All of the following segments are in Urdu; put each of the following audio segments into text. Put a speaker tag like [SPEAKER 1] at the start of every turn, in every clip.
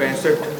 [SPEAKER 1] 65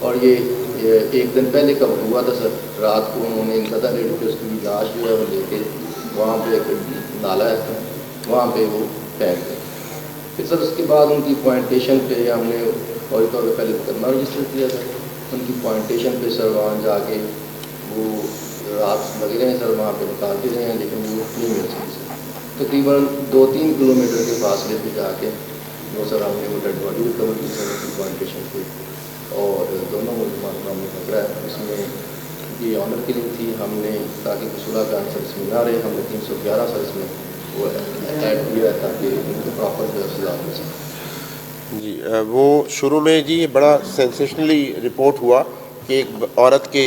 [SPEAKER 2] اور یہ ایک دن پہلے کا ہوا تھا سر. رات کو انہوں نے زدہ ریڈ پہ اس کی لاش جو ہے وہ لے کے وہاں پہ ایک نالا ہے وہاں پہ وہ پھینک گئے. پھر سر اس کے بعد ان کی پوائنٹیشن پہ ہم نے فوری طور پہ پہلے مقدمہ رجسٹر کیا تھا. ان کی پوائنٹیشن پہ سر وہاں جا کے وہ رات لگے رہے ہیں سر, وہاں پہ نکالتے رہے ہیں لیکن وہ نہیں مل سکی سر. تقریباً 2-3 کلومیٹر کے فاصلے پہ جا کے وہ سر ہم نے وہ ڈیڈ باڈی ریکور کی سر ان کی پوائنٹیشن پہ, اور دونوں ملزمان کو ہم نے پکڑا ہے. اس میں یہ آنر کلنگ تھی, ہم نے تاکہ قصورہ کان سر اس میں نہ رہے, ہم نے 311 سر اس میں وہ ایڈ کیا ہے تاکہ ان کو پراپر جو ہے سزا مل سکے.
[SPEAKER 3] جی وہ شروع میں جی بڑا سینسیشنلی رپورٹ ہوا کہ ایک عورت کے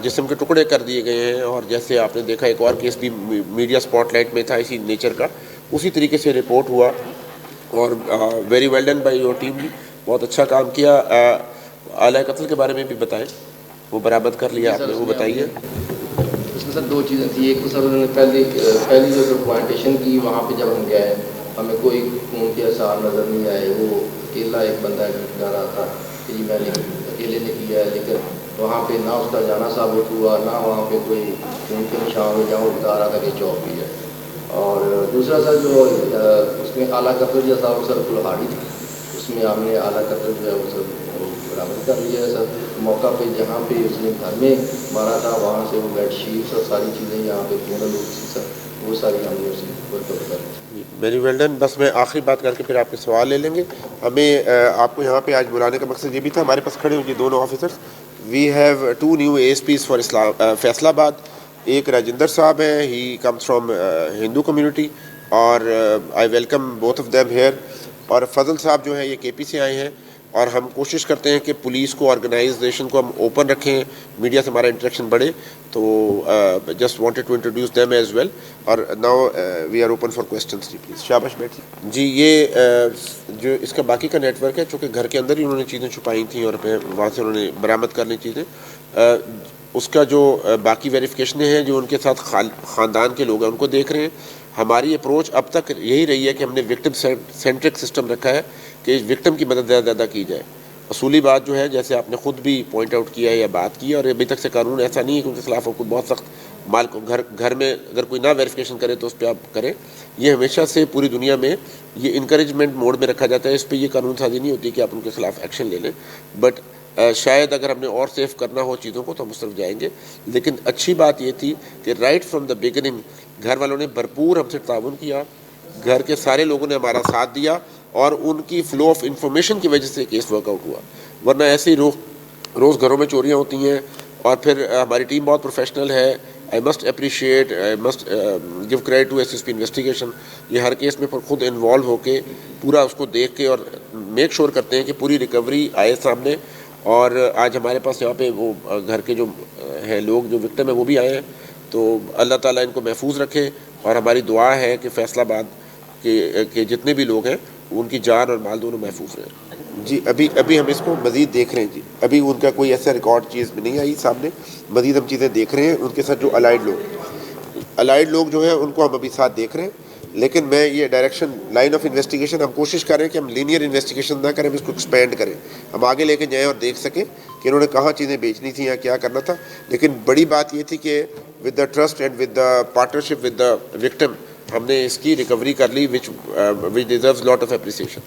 [SPEAKER 3] جسم کے ٹکڑے کر دیے گئے ہیں, اور جیسے آپ نے دیکھا ایک اور کیس بھی میڈیا سپاٹ لائٹ میں تھا اسی نیچر کا, اسی طریقے سے رپورٹ ہوا. اور very well done by your team, بھی بہت اچھا کام کیا. آلہ قتل کے بارے میں بھی بتائیں, وہ برآمد کر لیا آپ نے, وہ بتائیے.
[SPEAKER 2] اس میں سر 2 چیزیں تھیں. ایک تو سر انہوں نے پہلی جو پوائنٹیشن کی وہاں پہ جب ہم گئے ہمیں کوئی خون کے آثار نظر نہیں آئے. وہ اکیلا ایک بندہ جا رہا تھا کہ جی میں نے اکیلے نے کیا ہے, لیکن وہاں پہ نہ اس کا جانا ثابت ہوا, نہ وہاں پہ کوئی خون کے نشان ہو جہاں وہ بتا رہا تھا کہ چوک بھی ہے. اور دوسرا سر جو اس میں اعلیٰ قتل جو تھا وہ سر کلہاڑی تھی, اس میں ہم نے اعلیٰ قتل جو ہے وہ سر برآمد کر لیا ہے سر. موقع پہ جہاں پہ اس نے گھر میں مارا تھا وہاں سے وہ بیڈ شیٹس اور ساری چیزیں یہاں پہ کیونل ہوتی تھی سر, وہ ساری ہم نے اسی ریکور کر لی.
[SPEAKER 3] Very well done. بس میں آخری بات کر کے پھر آپ کے سوال لے لیں گے. ہمیں آپ کو یہاں پہ آج بلانے کا مقصد یہ بھی تھا, ہمارے پاس کھڑے ہوئے دونوں officers. We have 2 new ASPs for Faisalabad. ایک راجندر صاحب ہیں, he comes from Hindu community, اور I welcome both of them here. اور فضل صاحب جو ہیں یہ KP سے آئے ہیں, اور ہم کوشش کرتے ہیں کہ پولیس کو, آرگنائزیشن کو ہم اوپن رکھیں, میڈیا سے ہمارا انٹریکشن بڑھے. تو just wanted to introduce them as well. اور now we are open for questions. جی پلیز شاباش بیٹھیے. جی یہ جو اس کا باقی کا نیٹ ورک ہے, چونکہ گھر کے اندر ہی انہوں نے چیزیں چھپائی تھیں اور وہاں سے انہوں نے برآمد کر لی چیزیں, اس کا جو باقی ویریفیکیشنیں ہیں جو ان کے ساتھ خاندان کے لوگ ہیں ان کو دیکھ رہے ہیں. ہماری اپروچ اب تک یہی رہی ہے کہ ہم نے وکٹم سینٹرک سسٹم رکھا ہے کہ وکٹم کی مدد زیادہ زیادہ کی جائے. اصولی بات جو ہے, جیسے آپ نے خود بھی پوائنٹ آؤٹ کیا ہے یا بات کی, اور ابھی تک سے قانون ایسا نہیں ہے کہ ان کے خلاف کو بہت سخت مال کو گھر میں اگر کوئی نہ ویریفیکیشن کرے تو اس پہ آپ کریں. یہ ہمیشہ سے پوری دنیا میں یہ انکریجمنٹ موڈ میں رکھا جاتا ہے, اس پہ یہ قانون سازی نہیں ہوتی کہ آپ ان کے خلاف ایکشن لے لیں. بٹ شاید اگر ہم نے اور سیف کرنا ہو چیزوں کو تو ہم اس طرف جائیں گے. لیکن اچھی بات یہ تھی کہ رائٹ فرام دا بگننگ گھر والوں نے بھرپور ہم سے تعاون کیا, گھر کے سارے لوگوں نے ہمارا ساتھ دیا, اور ان کی فلو آف انفارمیشن کی وجہ سے کیس ورک آؤٹ ہوا. ورنہ ایسے ہی روز گھروں میں چوریاں ہوتی ہیں. اور پھر ہماری ٹیم بہت پروفیشنل ہے. I must appreciate, I must give credit to SSP investigation. یہ ہر کیس میں خود انوالو ہو کے پورا اس کو دیکھ کے اور میک شور کرتے ہیں کہ پوری ریکوری آئے سامنے. اور آج ہمارے پاس یہاں پہ وہ گھر کے جو ہیں لوگ جو وکٹم ہیں وہ بھی آئے ہیں. تو اللہ تعالیٰ ان کو محفوظ رکھے, اور ہماری دعا ہے کہ فیصل آباد کے جتنے بھی لوگ ہیں ان کی جان اور مال دونوں محفوظ رہیں. جی ابھی ہم اس کو مزید دیکھ رہے ہیں. جی ابھی ان کا کوئی ایسا ریکارڈ چیز نہیں آئی سامنے, مزید ہم چیزیں دیکھ رہے ہیں. ان کے ساتھ جو الائڈ لوگ جو ہیں ان کو ہم ابھی ساتھ دیکھ رہے ہیں. لیکن میں یہ ڈائریکشن لائن آف انویسٹیگیشن ہم کوشش کریں کہ ہم لینئر انویسٹیگیشن نہ کریں, ہم اس کو ایکسپینڈ کریں, ہم آگے لے کے جائیں اور دیکھ سکیں کہ انہوں نے کہاں چیزیں بیچنی تھیں یا کیا کرنا تھا. لیکن بڑی بات یہ تھی کہ with the trust and with the partnership with the victim ہم نے اس کی ریکوری کر لی, وچ ڈیزروز لاٹ آف اپریسیشن.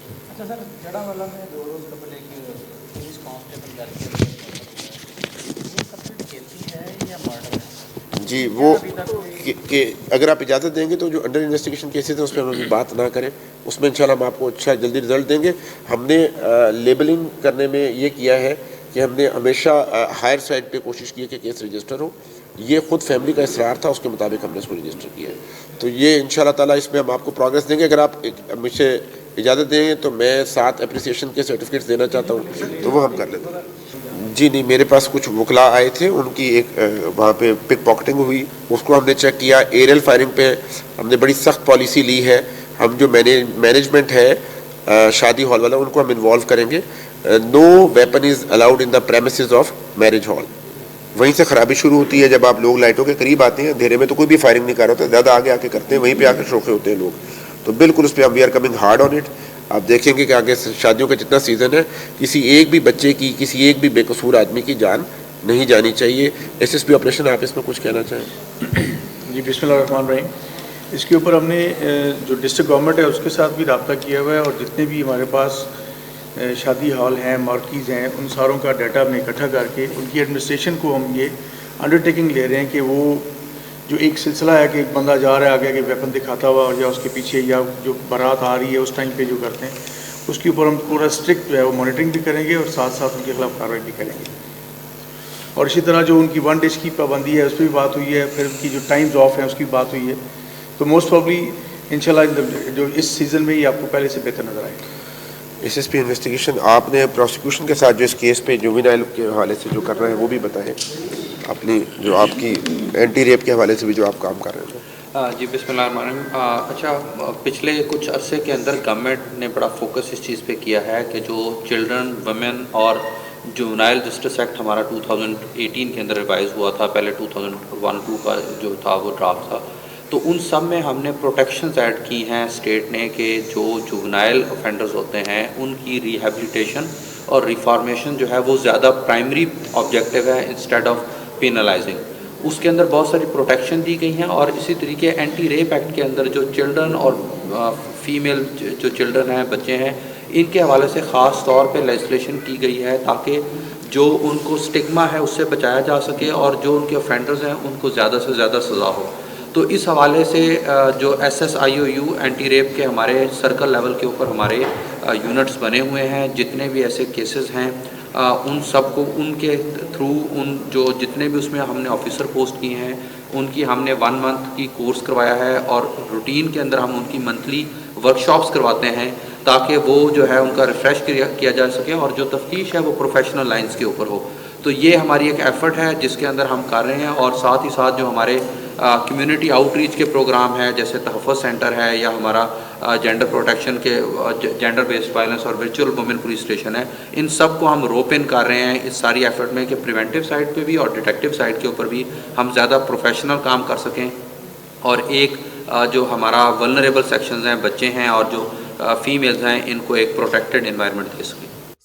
[SPEAKER 3] جی وہ کہ اگر آپ اجازت دیں گے تو جو انڈر انویسٹیگیشن کیسز ہیں اس پہ ہم ابھی بات نہ کریں. اس میں انشاءاللہ ہم آپ کو اچھا جلدی رزلٹ دیں گے. ہم نے لیبلنگ کرنے میں یہ کیا ہے کہ ہم نے ہمیشہ ہائر سائڈ پہ کوشش کی ہے کہ کیس رجسٹر ہو. یہ خود فیملی کا اصرار تھا, اس کے مطابق ہم نے اس کو رجسٹر کیا ہے. تو یہ انشاءاللہ تعالیٰ اس میں ہم آپ کو پروگریس دیں گے. اگر آپ مجھ سے اجازت دیں گے تو میں 7 اپریسیشن کے سرٹیفکیٹس دینا چاہتا ہوں, تو وہ ہم کر لیتے ہیں. جی نہیں, میرے پاس کچھ وکلا آئے تھے, ان کی ایک وہاں پہ پک پاکٹنگ ہوئی, اس کو ہم نے چیک کیا. ایریل فائرنگ پہ ہم نے بڑی سخت پالیسی لی ہے. ہم جو مینجمنٹ ہے شادی ہال والا ان کو ہم انوالو کریں گے. No weapon is allowed in the premises of marriage hall. وہیں سے خرابی شروع ہوتی ہے جب آپ لوگ لائٹوں کے قریب آتے ہیں. اندھیرے میں تو کوئی بھی فائرنگ نہیں کر رہا ہوتا, زیادہ آگے آ کے کرتے ہیں, وہیں پہ آ کے شوقے ہوتے ہیں لوگ. تو بالکل اس پہ ہم we are coming hard on it. آپ دیکھیں گے کہ آگے شادیوں کا جتنا سیزن ہے کسی ایک بھی بچے کی کسی ایک بھی بے قصور آدمی کی جان نہیں جانی چاہیے. ایس ایس پی آپریشن آپ اس میں کچھ کہنا چاہیں؟
[SPEAKER 4] جی بسم اللہ الرحمن الرحیم. اس کے اوپر ہم نے جو ڈسٹرکٹ گورنمنٹ ہے اس کے ساتھ بھی رابطہ کیا ہوا ہے اور جتنے بھی ہمارے پاس شادی ہال ہیں مارکیز ہیں ان ساروں کا ڈیٹا ہم نے اکٹھا کر کے ان کی ایڈمنسٹریشن کو ہم یہ انڈرٹیکنگ لے رہے ہیں کہ وہ جو ایک سلسلہ ہے کہ ایک بندہ جا رہا ہے آگے کہ ویپن دکھاتا ہوا اور یا اس کے پیچھے یا جو بارات آ رہی ہے اس ٹائم پہ جو کرتے ہیں اس کے اوپر ہم پورا اسٹرکٹ جو ہے وہ مانیٹرنگ بھی کریں گے اور ساتھ ساتھ ان کے خلاف کارروائی بھی کریں گے. اور اسی طرح جو ان کی 1 ڈش کی پابندی ہے اس پہ بھی بات ہوئی ہے, پھر ان کی جو ٹائمز آف ہیں اس کی بات ہوئی ہے. تو موسٹ پرابلی انشاءاللہ جو اس سیزن میں یہ آپ کو پہلے سے بہتر نظر آئے گا.
[SPEAKER 3] ایس ایس پی انویسٹیگیشن آپ نے پروسیکیوشن کے ساتھ جو اس کیس پہ جوینائل کے حوالے سے جو کر رہے ہیں وہ بھی بتائیں, اپنی جو آپ کی اینٹی ریپ کے حوالے سے بھی جو آپ کام کر رہے ہیں.
[SPEAKER 5] جی بسم اللہ الرحمن الرحیم. اچھا, پچھلے کچھ عرصے کے اندر گورنمنٹ نے بڑا فوکس اس چیز پہ کیا ہے کہ جو چلڈرن ویمن اور جوونائل جسٹس ایکٹ ہمارا 2018 کے اندر ریوائز ہوا تھا, پہلے 2001-2 کا جو تھا وہ ڈرافٹ تھا, تو ان سب میں ہم نے پروٹیکشنز ایڈ کی ہیں اسٹیٹ نے کہ جو جوونائل اوفینڈرز ہوتے ہیں ان کی ریہیبلیٹیشن اور ریفارمیشن جو ہے وہ زیادہ پرائمری آبجیکٹیو ہے انسٹیڈ آف پینلائزنگ. اس کے اندر بہت ساری پروٹیکشن دی گئی ہیں اور اسی طریقے اینٹی ریپ ایکٹ کے اندر جو چلڈرن اور فیمیل جو چلڈرن ہیں بچے ہیں ان کے حوالے سے خاص طور پہ لیجسلیشن کی گئی ہے تاکہ جو ان کو سٹگما ہے اس سے بچایا جا سکے اور جو ان کے اوفینڈرز ہیں ان کو زیادہ سے زیادہ سزا ہو. تو اس حوالے سے جو SSIOU اینٹی ریپ کے ہمارے سرکل لیول کے اوپر ہمارے یونٹس بنے ہوئے ہیں, جتنے بھی ایسے کیسز ہیں ان سب کو ان کے تھرو ان جو جتنے بھی اس میں ہم نے آفیسر پوسٹ کیے ہیں ان کی ہم نے 1 منتھ کی کورس کروایا ہے اور روٹین کے اندر ہم ان کی منتھلی ورکشاپس کرواتے ہیں تاکہ وہ جو ہے ان کا ریفریش کیا جا سکے اور جو تفتیش ہے وہ پروفیشنل لائنز کے اوپر ہو. تو یہ ہماری ایک ایفرٹ ہے جس کے اندر ہم کر رہے ہیں اور ساتھ ہی ساتھ جو ہمارے کمیونٹی آؤٹ ریچ کے پروگرام ہیں جیسے تحفظ سینٹر ہے یا ہمارا جینڈر پروٹیکشن کے جینڈر بیسڈ وائلنس اور ورچوئل وومن پولیس اسٹیشن ہے, ان سب کو ہم روپ ان کر رہے ہیں اس ساری ایفرٹ میں کہ پریونٹیو سائڈ پہ بھی اور ڈیٹیکٹیو سائڈ کے اوپر بھی ہم زیادہ پروفیشنل کام کر سکیں اور ایک جو ہمارا ولنریبل سیکشنز ہیں بچے ہیں اور جو فیمیلز ہیں ان کو ایک پروٹیکٹڈ انوائرمنٹ دے سکیں.